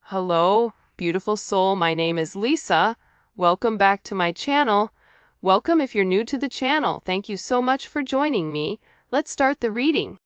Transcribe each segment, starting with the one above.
Hello, beautiful soul. My name is Lisa. Welcome back to my channel. Welcome if you're new to the channel. Thank you so much for joining me. Let's start the reading.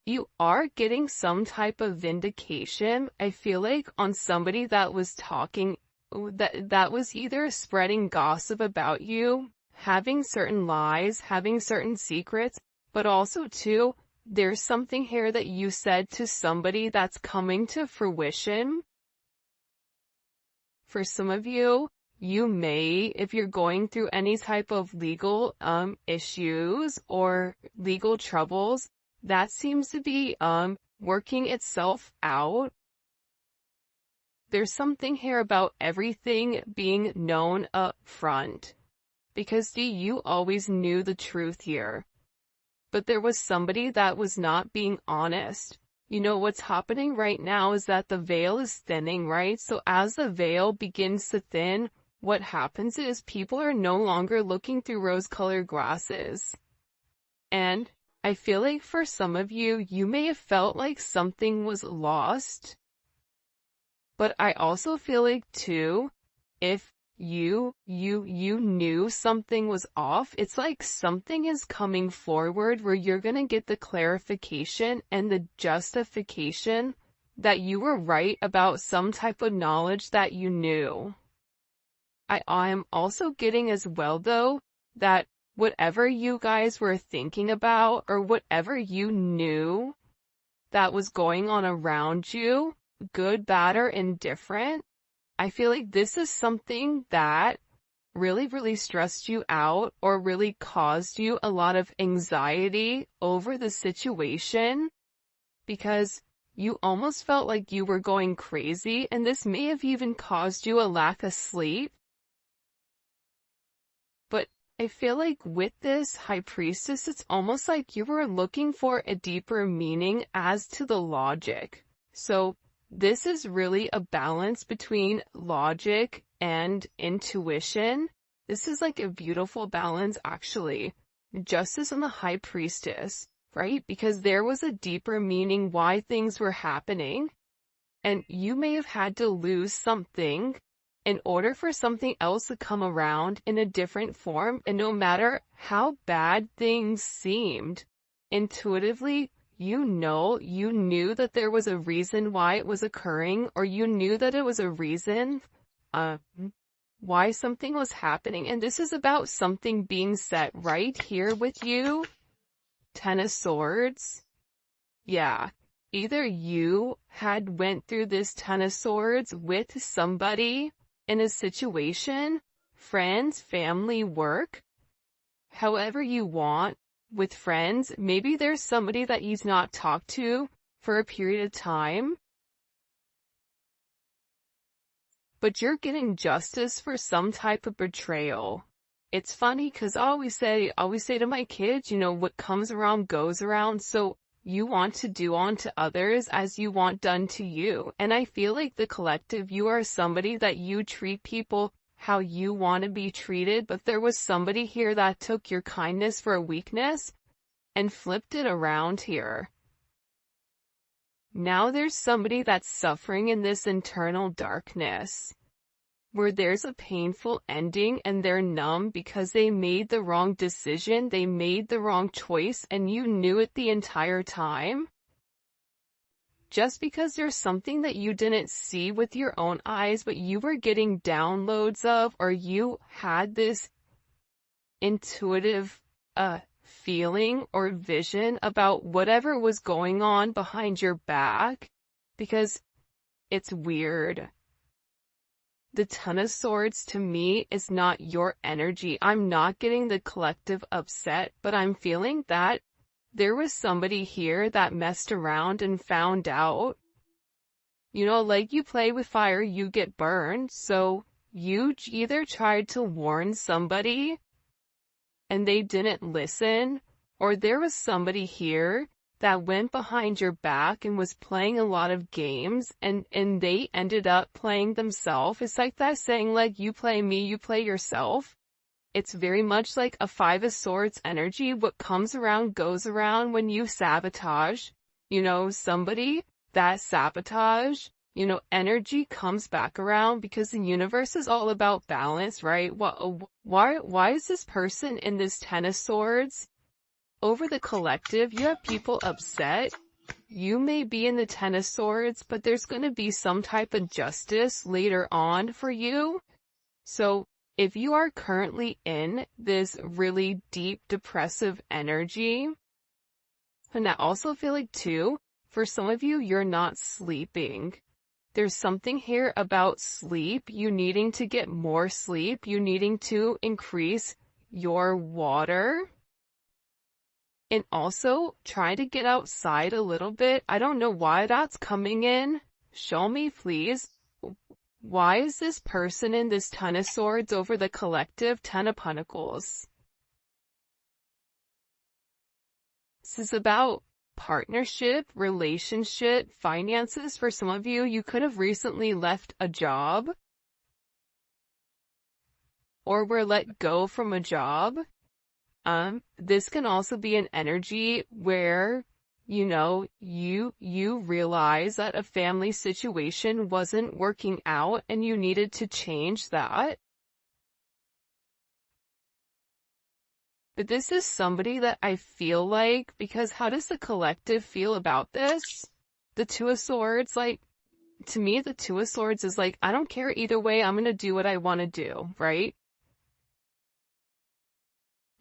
You are getting some type of vindication, I feel like, on somebody that was talking, that was either spreading gossip about you, having certain lies, having certain secrets, but also too, there's something here that you said to somebody that's coming to fruition. For some of you, you may, if you're going through any type of legal issues or legal troubles, that seems to be working itself out. There's something here about everything being known up front. Because you always knew the truth here. But there was somebody that was not being honest. You know what's happening right now is that the veil is thinning, right? So as the veil begins to thin, what happens is people are no longer looking through rose-colored glasses. And I feel like for some of you, you may have felt like something was lost. But I also feel like too, if you knew something was off, it's like something is coming forward where you're gonna get the clarification and the justification that you were right about some type of knowledge that you knew. I am also getting as well though, that whatever you guys were thinking about or whatever you knew that was going on around you, good, bad, or indifferent, I feel like this is something that really stressed you out or really caused you a lot of anxiety over the situation because you almost felt like you were going crazy, and this may have even caused you a lack of sleep. But I feel like with this High Priestess, it's almost like you were looking for a deeper meaning as to the logic. So this is really a balance between logic and intuition. This is like a beautiful balance, actually. Justice and the High Priestess, right? Because there was a deeper meaning why things were happening. And you may have had to lose something in order for something else to come around in a different form. And no matter how bad things seemed, intuitively, you knew that there was a reason why it was occurring, or you knew that it was a reason why something was happening. And this is about something being set right here with you. Ten of Swords. Yeah. Either you had went through this Ten of Swords with somebody in a situation, friends, family, work, however you want. With friends, maybe there's somebody that you've not talked to for a period of time, but you're getting justice for some type of betrayal. It's funny because I always say to my kids, what comes around goes around. So you want to do unto others as you want done to you. And I feel like the collective, you are somebody that you treat people how you want to be treated, but there was somebody here that took your kindness for a weakness and flipped it around here. Now there's somebody that's suffering in this internal darkness, where there's a painful ending and they're numb because they made the wrong decision, they made the wrong choice, and you knew it the entire time. Just because there's something that you didn't see with your own eyes, but you were getting downloads of, or you had this intuitive feeling or vision about whatever was going on behind your back, because it's weird. The Ten of Swords to me is not your energy. I'm not getting the collective upset, but I'm feeling that there was somebody here that messed around and found out. Like you play with fire, you get burned. So you either tried to warn somebody and they didn't listen, or there was somebody here that went behind your back and was playing a lot of games and they ended up playing themselves. It's like that saying, like, you play me, you play yourself. It's very much like a Five of Swords energy. What comes around goes around when you sabotage, somebody. that sabotage, energy comes back around because the universe is all about balance, right? Why is this person in this Ten of Swords? Over the collective, you have people upset. You may be in the Ten of Swords, but there's going to be some type of justice later on for you. So if you are currently in this really deep depressive energy, and I also feel like too, for some of you, you're not sleeping. There's something here about sleep, you needing to get more sleep, you needing to increase your water. And also, try to get outside a little bit. I don't know why that's coming in. Show me, please. Why is this person in this Ten of Swords over the collective Ten of Pentacles? This is about partnership, relationship, finances. For some of you, you could have recently left a job or were let go from a job. This can also be an energy where, you realize that a family situation wasn't working out and you needed to change that. But this is somebody that I feel like, because how does the collective feel about this? The Two of Swords, to me, the Two of Swords is I don't care either way, I'm gonna do what I want to do, right?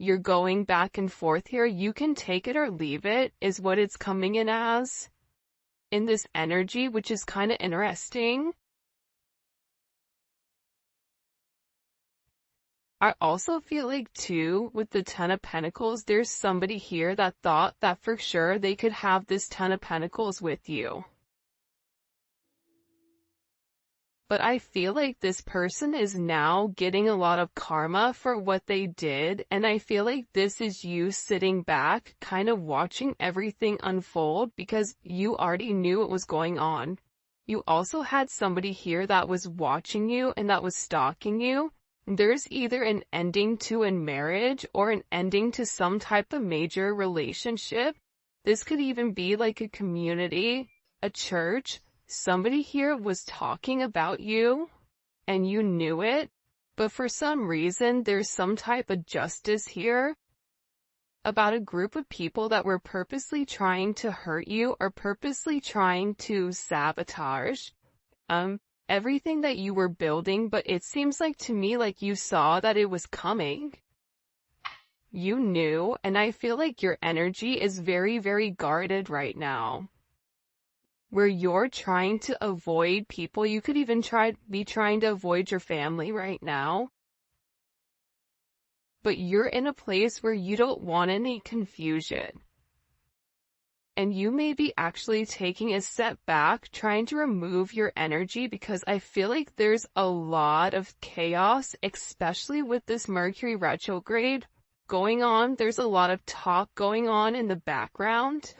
You're going back and forth here. You can take it or leave it, is what it's coming in as. In this energy, which is kind of interesting. I also feel like too, with the Ten of Pentacles, there's somebody here that thought that for sure they could have this Ten of Pentacles with you. But I feel like this person is now getting a lot of karma for what they did, and I feel like this is you sitting back, kind of watching everything unfold because you already knew what was going on. You also had somebody here that was watching you and that was stalking you. There's either an ending to a marriage or an ending to some type of major relationship. This could even be like a community, a church. Somebody here was talking about you, and you knew it, but for some reason, there's some type of justice here about a group of people that were purposely trying to hurt you or purposely trying to sabotage everything that you were building, but it seems like to me like you saw that it was coming. You knew, and I feel like your energy is very, very guarded right now. Where you're trying to avoid people. You could even be trying to avoid your family right now. But you're in a place where you don't want any confusion. And you may be actually taking a step back, trying to remove your energy because I feel like there's a lot of chaos, especially with this Mercury retrograde going on. There's a lot of talk going on in the background.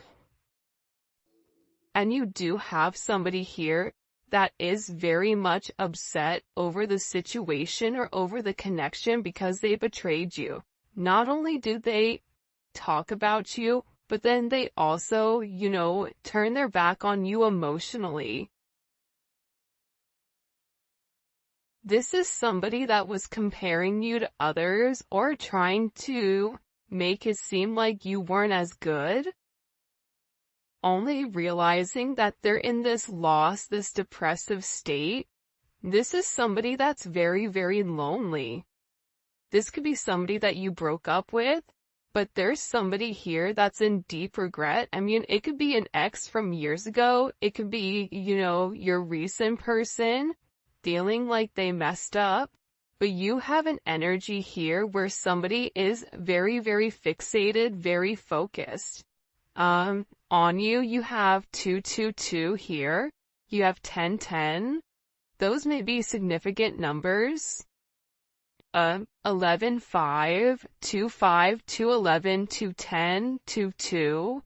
And you do have somebody here that is very much upset over the situation or over the connection because they betrayed you. Not only do they talk about you, but then they also, turn their back on you emotionally. This is somebody that was comparing you to others or trying to make it seem like you weren't as good. Only realizing that they're in this loss, this depressive state. This is somebody that's very, very lonely. This could be somebody that you broke up with, but there's somebody here that's in deep regret. I mean, it could be an ex from years ago. It could be, your recent person feeling like they messed up. But you have an energy here where somebody is very, very fixated, very focused. On you, you have 222 here. You have 1010. Those may be significant numbers. 11, 5, 2, 5, 2, 11, 2, 10, 2, 2.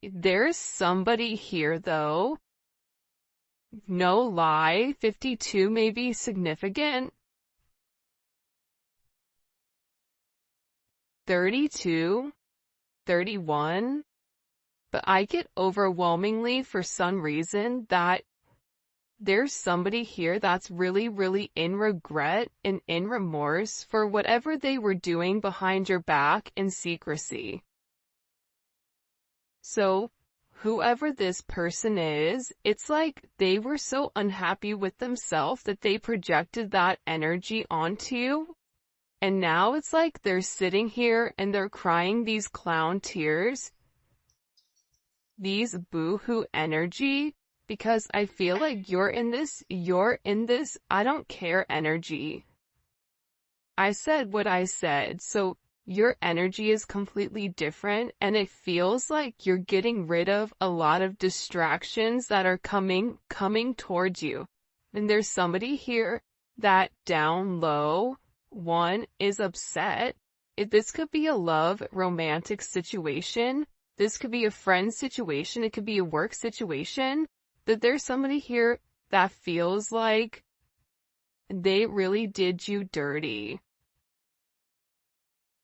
There's somebody here though. No lie, 52 may be significant. 32, 31, But I get overwhelmingly for some reason that there's somebody here that's really, really in regret and in remorse for whatever they were doing behind your back in secrecy. So, whoever this person is, it's like they were so unhappy with themselves that they projected that energy onto you. And now it's like they're sitting here and they're crying these clown tears, these boo-hoo energy, because I feel like you're in this, I don't care energy. I said what I said, so your energy is completely different, and it feels like you're getting rid of a lot of distractions that are coming towards you. And there's somebody here that down low, one is upset. This could be a love, romantic situation. This could be a friend situation. It could be a work situation. That there's somebody here that feels like they really did you dirty.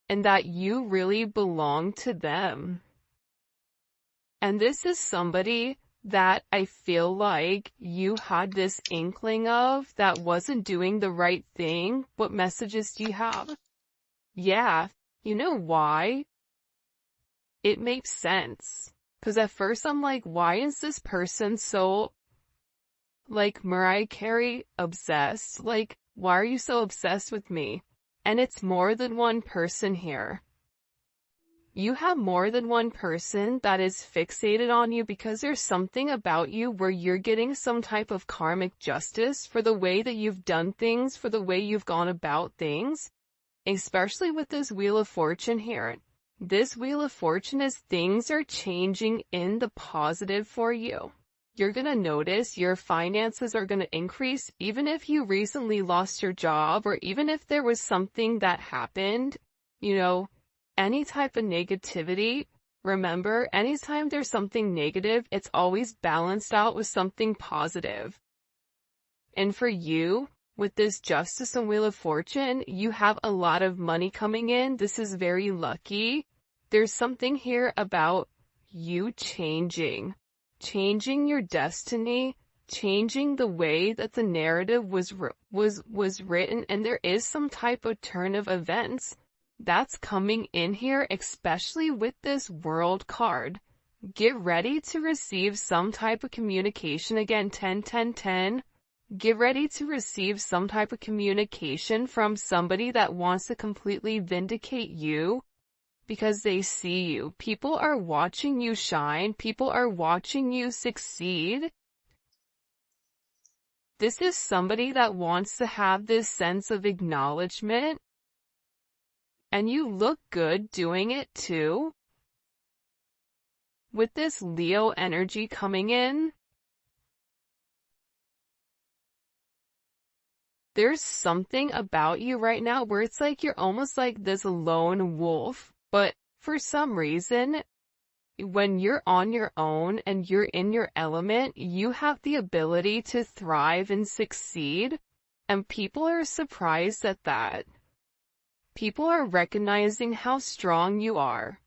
And that you really belong to them. And this is somebody that I feel like you had this inkling of that wasn't doing the right thing. What messages do you have? Yeah, you know why? It makes sense. Because at first I'm like, why is this person so, like, Mariah Carey obsessed? Like, why are you so obsessed with me? And it's more than one person here. You have more than one person that is fixated on you because there's something about you where you're getting some type of karmic justice for the way that you've done things, for the way you've gone about things, especially with this Wheel of Fortune here. This Wheel of Fortune is things are changing in the positive for you. You're going to notice your finances are going to increase even if you recently lost your job or even if there was something that happened, any type of negativity. Remember, anytime there's something negative, it's always balanced out with something positive. And for you, with this Justice and Wheel of Fortune, you have a lot of money coming in. This is very lucky. There's something here about you changing your destiny, changing the way that the narrative was written, and there is some type of turn of events that's coming in here, especially with this World card. Get ready to receive some type of communication. Again, 10, 10, 10. Get ready to receive some type of communication from somebody that wants to completely vindicate you because they see you. People are watching you shine. People are watching you succeed. This is somebody that wants to have this sense of acknowledgement. And you look good doing it too. With this Leo energy coming in, there's something about you right now where it's like you're almost like this lone wolf, but for some reason, when you're on your own and you're in your element, you have the ability to thrive and succeed, and people are surprised at that. People are recognizing how strong you are.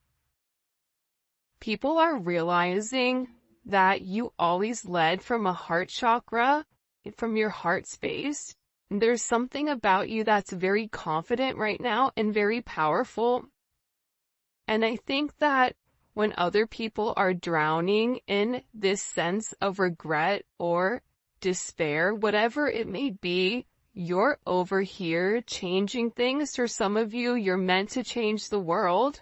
People are realizing that you always led from a heart chakra, from your heart space. There's something about you that's very confident right now and very powerful. And I think that when other people are drowning in this sense of regret or despair, whatever it may be, you're over here changing things. For some of you, you're meant to change the world.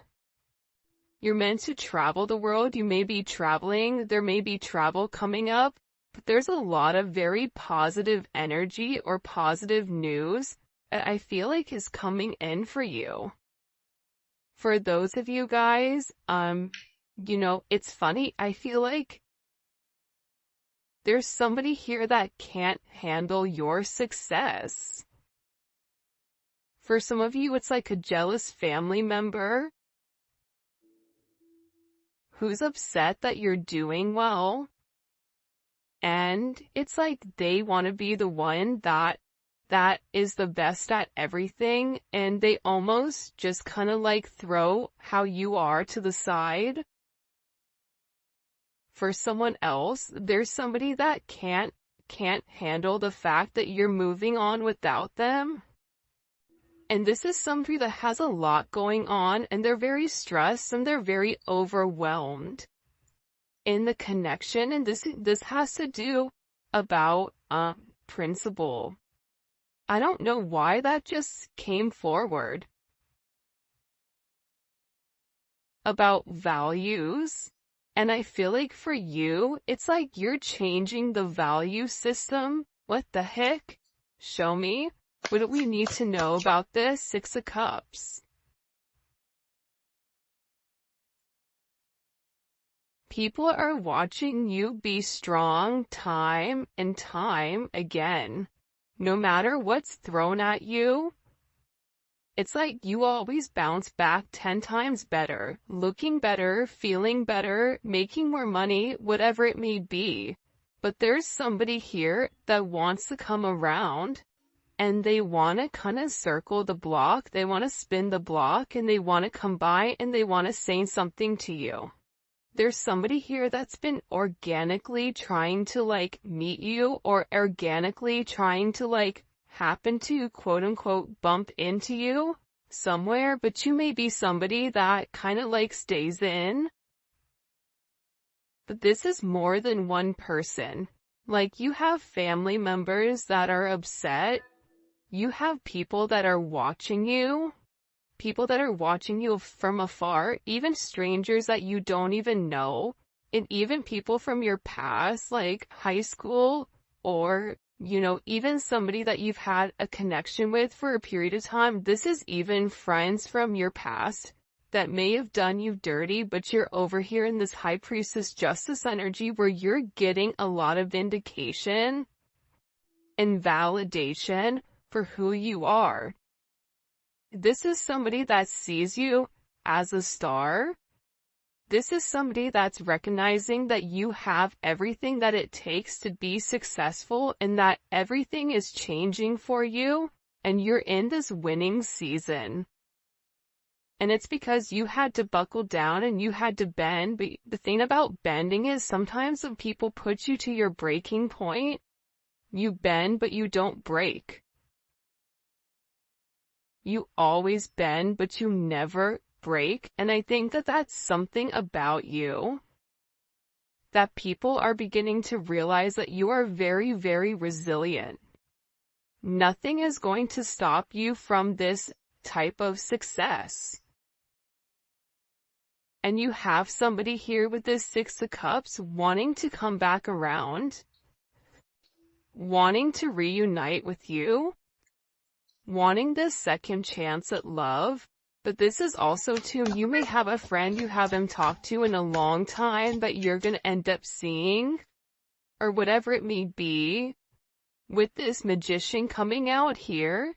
You're meant to travel the world. You may be traveling. There may be travel coming up. But there's a lot of very positive energy or positive news that I feel like is coming in for you. For those of you guys, it's funny. I feel like there's somebody here that can't handle your success. For some of you, it's like a jealous family member who's upset that you're doing well. And it's like they want to be the one that is the best at everything, and they almost just kind of like throw how you are to the side. for someone else. There's somebody that can't handle the fact that you're moving on without them. And this is somebody that has a lot going on, and they're very stressed and they're very overwhelmed in the connection. And this has to do about principle. I don't know why that just came forward. About values. And I feel like for you, it's like you're changing the value system. What the heck? Show me. What do we need to know about this? Six of Cups. People are watching you be strong time and time again. No matter what's thrown at you, it's like you always bounce back 10 times better, looking better, feeling better, making more money, whatever it may be. But there's somebody here that wants to come around, and they want to kind of circle the block, they want to spin the block, and they want to come by and they want to say something to you. There's somebody here that's been organically trying to like meet you, or organically trying to like happen to quote unquote bump into you somewhere, but you may be somebody that kind of like stays in. But this is more than one person. Like you have family members that are upset. You have people that are watching you. People that are watching you from afar, even strangers that you don't even know, and even people from your past, like high school, or, you know, even somebody that you've had a connection with for a period of time. This is even friends from your past that may have done you dirty, but you're over here in this High Priestess Justice energy where you're getting a lot of vindication and validation for who you are. This is somebody that sees you as a star. This is somebody that's recognizing that you have everything that it takes to be successful, and that everything is changing for you, and you're in this winning season. And it's because you had to buckle down and you had to bend. But the thing about bending is sometimes when people put you to your breaking point, you bend but you don't break. You always bend, but you never break. And I think that that's something about you that people are beginning to realize, that you are very, very resilient. Nothing is going to stop you from this type of success. And you have somebody here with this Six of Cups wanting to come back around, wanting to reunite with you, wanting this second chance at love. But this is also too, you may have a friend you haven't talked to in a long time that you're going to end up seeing, or whatever it may be, with this Magician coming out here.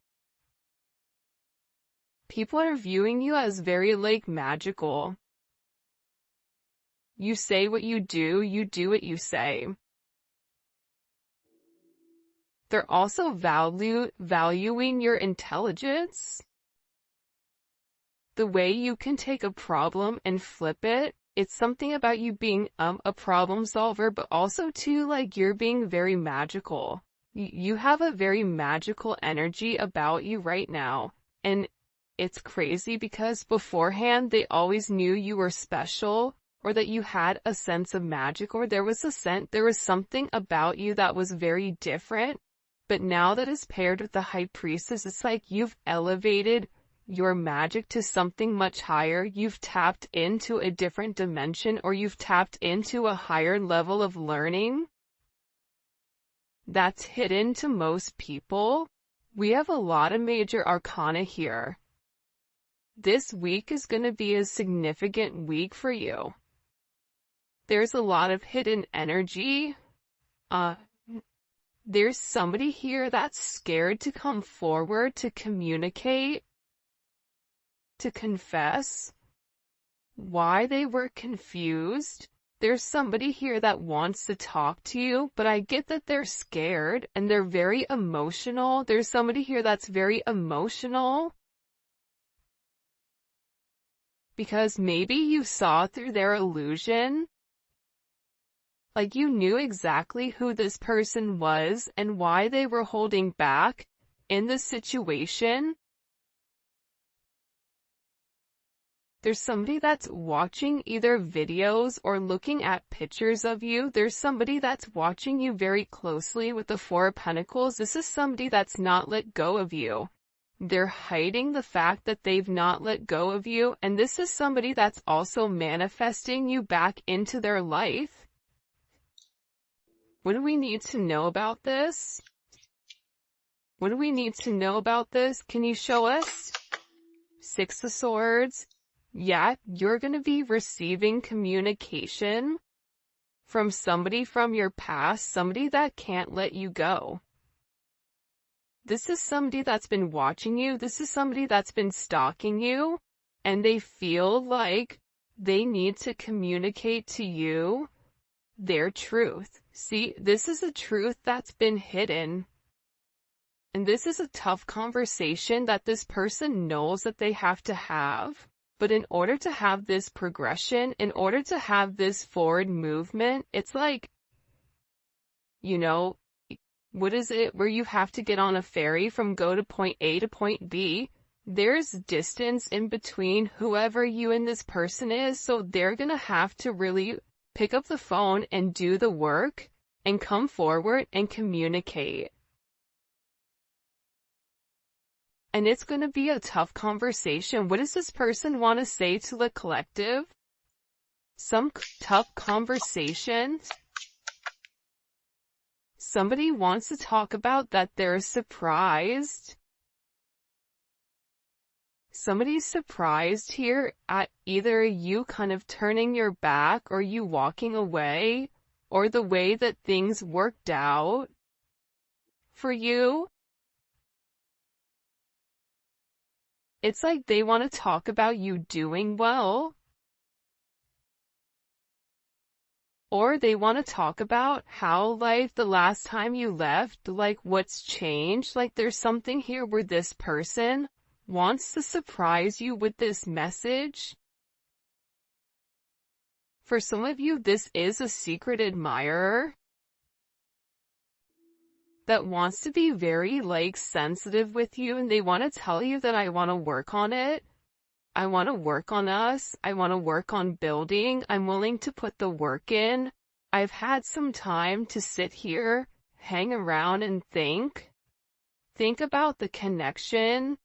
People are viewing you as very like magical. You say what you do what you say. They're also valuing your intelligence. The way you can take a problem and flip it. It's something about you being a problem solver, but also too, like, you're being very magical. You have a very magical energy about you right now. And it's crazy because beforehand they always knew you were special, or that you had a sense of magic, or there was something about you that was very different. But now that is paired with the High Priestess, it's like you've elevated your magic to something much higher. You've tapped into a different dimension, or you've tapped into a higher level of learning that's hidden to most people. We have a lot of major arcana here. This week is going to be a significant week for you. There's a lot of hidden energy. There's somebody here that's scared to come forward, to communicate, to confess why they were confused. There's somebody here that wants to talk to you, but I get that they're scared and they're very emotional. There's somebody here that's very emotional because maybe you saw through their illusion. Like you knew exactly who this person was and why they were holding back in the situation. There's somebody that's watching either videos or looking at pictures of you. There's somebody that's watching you very closely with the Four of Pentacles. This is somebody that's not let go of you. They're hiding the fact that they've not let go of you. And this is somebody that's also manifesting you back into their life. What do we need to know about this? What do we need to know about this? Can you show us? Six of Swords. Yeah, you're going to be receiving communication from somebody from your past, somebody that can't let you go. This is somebody that's been watching you. This is somebody that's been stalking you, and they feel like they need to communicate to you their truth. See, this is a truth that's been hidden. And this is a tough conversation that this person knows that they have to have. But in order to have this progression, in order to have this forward movement, it's like, you know, what is it where you have to get on a ferry from go to point A to point B? There's distance in between whoever you and this person is, so they're gonna have to really pick up the phone and do the work and come forward and communicate. And it's going to be a tough conversation. What does this person want to say to the collective? Some tough conversation. Somebody wants to talk about that they're surprised. Somebody's surprised here at either you kind of turning your back or you walking away or the way that things worked out for you. It's like they want to talk about you doing well. Or they want to talk about how, like, the last time you left, like, what's changed. Like, there's something here where this person wants to surprise you with this message. For some of you, this is a secret admirer that wants to be very, like, sensitive with you, and they want to tell you that I want to work on it. I want to work on us. I want to work on building. I'm willing to put the work in. I've had some time to sit here, hang around and think. Think about the connection.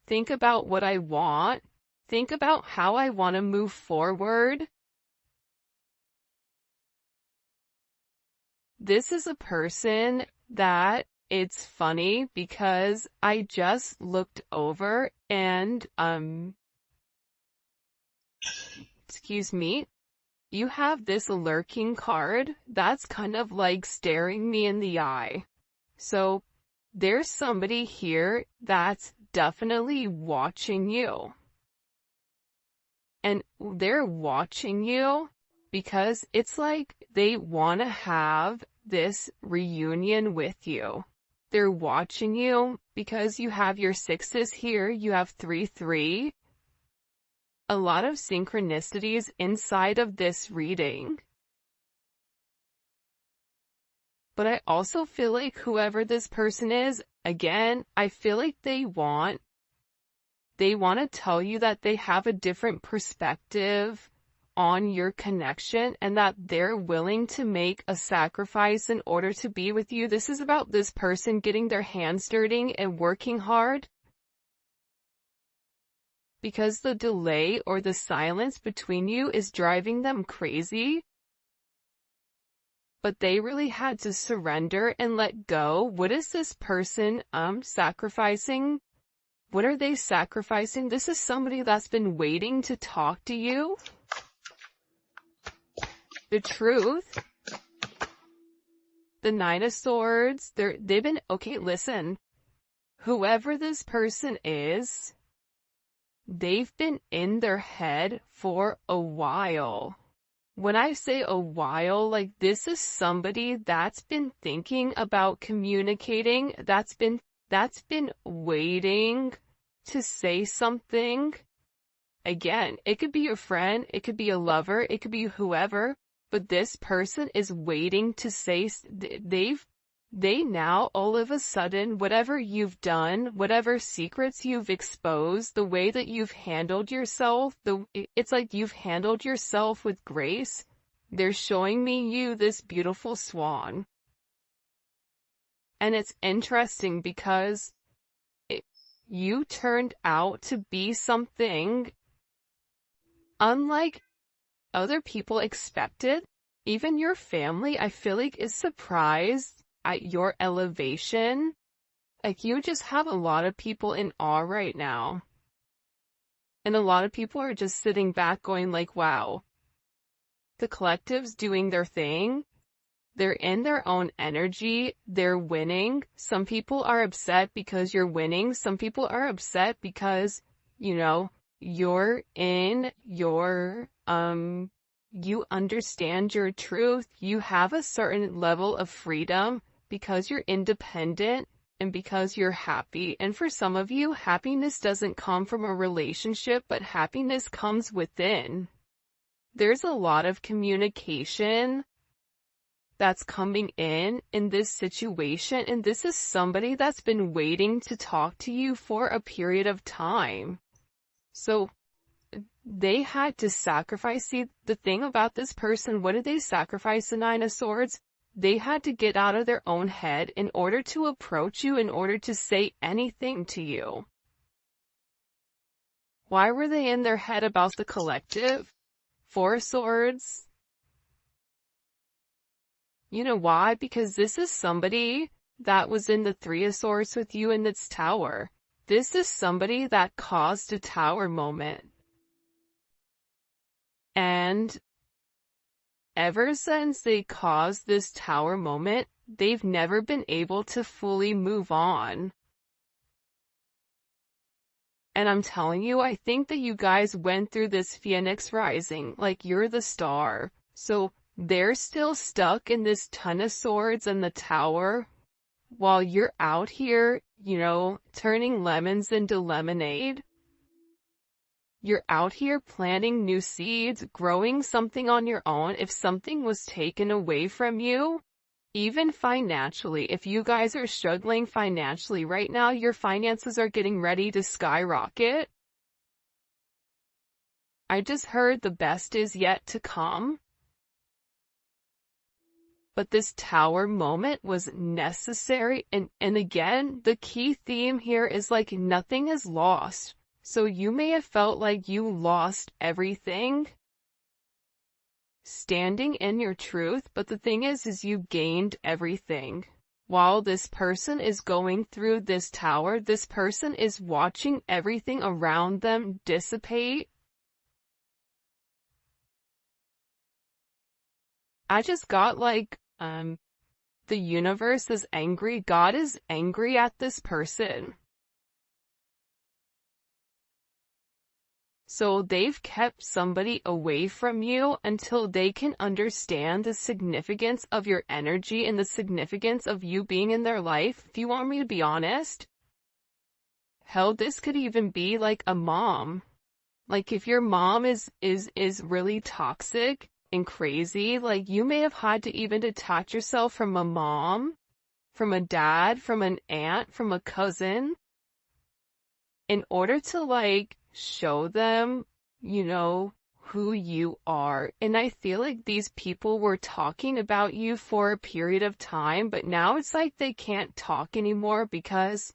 Think about what I want. Think about how I want to move forward. This is a person that it's funny because I just looked over and, excuse me, you have this lurking card that's kind of like staring me in the eye. So there's somebody here that's definitely watching you. And they're watching you because it's like they want to have this reunion with you. They're watching you because you have your sixes here, you have 3-3. A lot of synchronicities inside of this reading. But I also feel like whoever this person is, again, I feel like they want to tell you that they have a different perspective on your connection and that they're willing to make a sacrifice in order to be with you. This is about this person getting their hands dirty and working hard. Because the delay or the silence between you is driving them crazy. But they really had to surrender and let go. What is this person sacrificing? What are they sacrificing? This is somebody that's been waiting to talk to you. The truth. The Nine of Swords. They've been, okay, listen. Whoever this person is, they've been in their head for a while. When I say a while, like this is somebody that's been thinking about communicating, that's been waiting to say something. Again, it could be your friend, it could be a lover, it could be whoever, but this person is waiting to say, they now, all of a sudden, whatever you've done, whatever secrets you've exposed, the way that you've handled yourself, it's like you've handled yourself with grace. They're showing me you this beautiful swan. And it's interesting because you turned out to be something unlike other people expected. Even your family, I feel like, is surprised at your elevation. Like, you just have a lot of people in awe right now. And a lot of people are just sitting back going like, wow. The collective's doing their thing. They're in their own energy. They're winning. Some people are upset because you're winning. Some people are upset because, you're in your, you understand your truth. You have a certain level of freedom because you're independent and because you're happy. And for some of you, happiness doesn't come from a relationship, but happiness comes within. There's a lot of communication that's coming in this situation, and this is somebody that's been waiting to talk to you for a period of time. So they had to sacrifice. See, the thing about this person, what did they sacrifice? The Nine of Swords? They had to get out of their own head in order to approach you, in order to say anything to you. Why were they in their head about the collective? Four of Swords. You know why? Because this is somebody that was in the Three of Swords with you in this tower. This is somebody that caused a tower moment. And ever since they caused this tower moment, they've never been able to fully move on. And I'm telling you, I think that you guys went through this Phoenix rising, like you're the star. So they're still stuck in this Ton of Swords and the tower, while you're out here, turning lemons into lemonade. You're out here planting new seeds, growing something on your own. If something was taken away from you, even financially, if you guys are struggling financially right now, your finances are getting ready to skyrocket. I just heard the best is yet to come. But this tower moment was necessary, and again, the key theme here is like nothing is lost. So you may have felt like you lost everything standing in your truth, but the thing is you gained everything. While this person is going through this tower, this person is watching everything around them dissipate. I just got like, the universe is angry. God is angry at this person. So they've kept somebody away from you until they can understand the significance of your energy and the significance of you being in their life. If you want me to be honest, hell, this could even be like a mom. Like if your mom is really toxic and crazy, like you may have had to even detach yourself from a mom, from a dad, from an aunt, from a cousin, in order to like show them, who you are. And I feel like these people were talking about you for a period of time, but now it's like they can't talk anymore because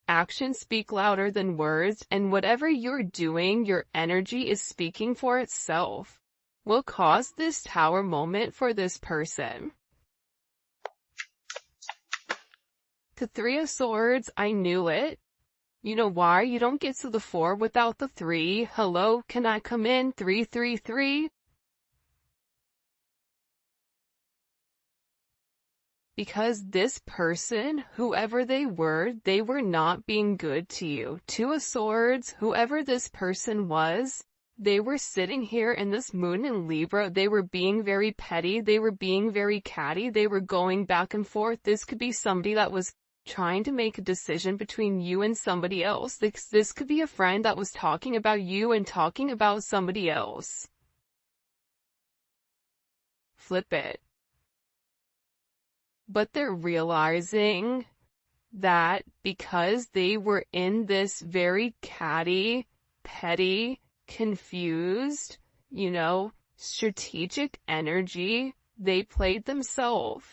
actions speak louder than words, and whatever you're doing, your energy is speaking for itself. Will cause this tower moment for this person. The Three of Swords, I knew it. You know why? You don't get to the 4 without the 3. Hello, can I come in? 333. Because this person, whoever they were not being good to you. 2 of Swords, whoever this person was, they were sitting here in this moon in Libra. They were being very petty. They were being very catty. They were going back and forth. This could be somebody that was trying to make a decision between you and somebody else. This could be a friend that was talking about you and talking about somebody else. flip it. But they're realizing that because they were in this very catty, petty, confused, strategic energy, they played themselves.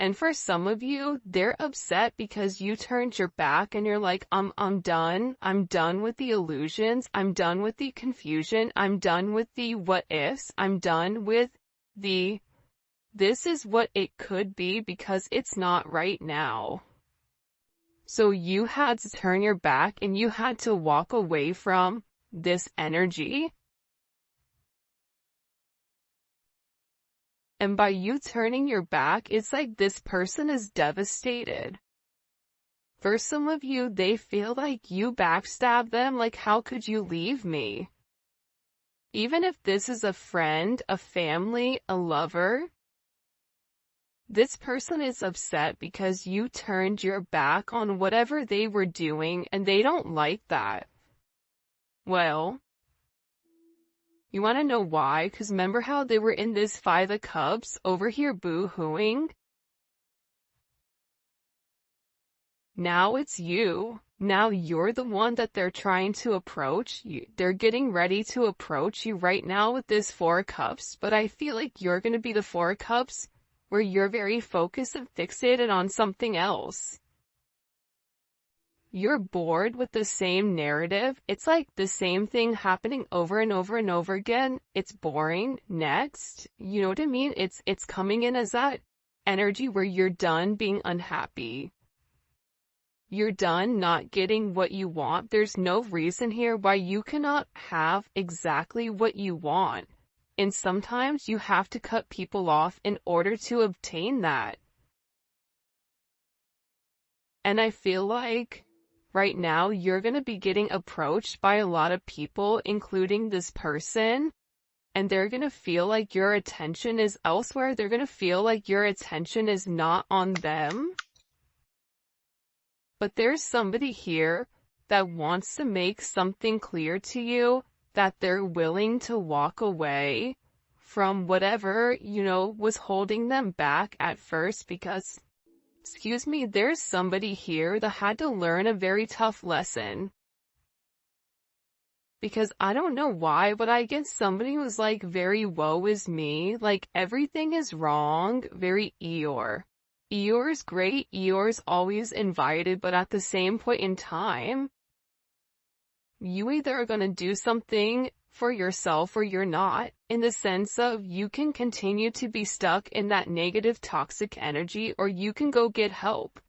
And for some of you, they're upset because you turned your back and you're like, I'm done. I'm done with the illusions. I'm done with the confusion. I'm done with the what ifs. I'm done with this is what it could be because it's not right now. So you had to turn your back and you had to walk away from this energy. And by you turning your back, it's like this person is devastated. For some of you, they feel like you backstabbed them, like how could you leave me? Even if this is a friend, a family, a lover, this person is upset because you turned your back on whatever they were doing and they don't like that. Well, you want to know why? Because remember how they were in this Five of Cups over here boo-hooing? Now it's you. Now you're the one that they're trying to approach. They're getting ready to approach you right now with this Four of Cups, but I feel like you're going to be the Four of Cups where you're very focused and fixated on something else. You're bored with the same narrative. It's like the same thing happening over and over and over again. It's boring. Next. You know what I mean? It's coming in as that energy where you're done being unhappy. You're done not getting what you want. There's no reason here why you cannot have exactly what you want. And sometimes you have to cut people off in order to obtain that. And I feel like right now, you're going to be getting approached by a lot of people, including this person, and they're going to feel like your attention is elsewhere. They're going to feel like your attention is not on them. But there's somebody here that wants to make something clear to you, that they're willing to walk away from whatever, was holding them back at first because excuse me, there's somebody here that had to learn a very tough lesson. Because I don't know why, but I get somebody who's like very woe is me, like everything is wrong, very Eeyore. Eeyore's great, Eeyore's always invited, but at the same point in time, you either are going to do something for yourself or you're not, in the sense of you can continue to be stuck in that negative toxic energy, or you can go get help.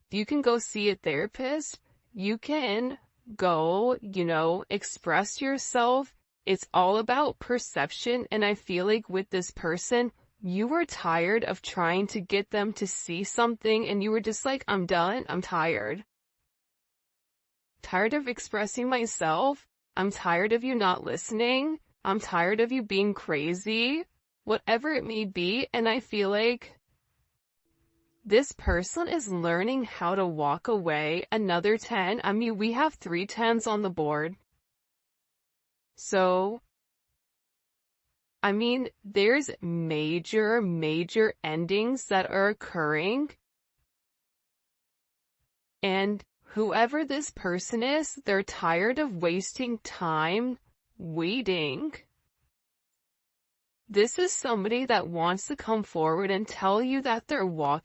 You can go see a therapist. You can go, express yourself. It's all about perception. And I feel like with this person, you were tired of trying to get them to see something and you were just like, I'm done. I'm tired. Tired of expressing myself. I'm tired of you not listening. I'm tired of you being crazy. Whatever it may be. And I feel like this person is learning how to walk away. Another 10. I mean, we have 3 10s on the board. So, I mean, there's major endings that are occurring. And whoever this person is, they're tired of wasting time waiting. This is somebody that wants to come forward and tell you that they're walking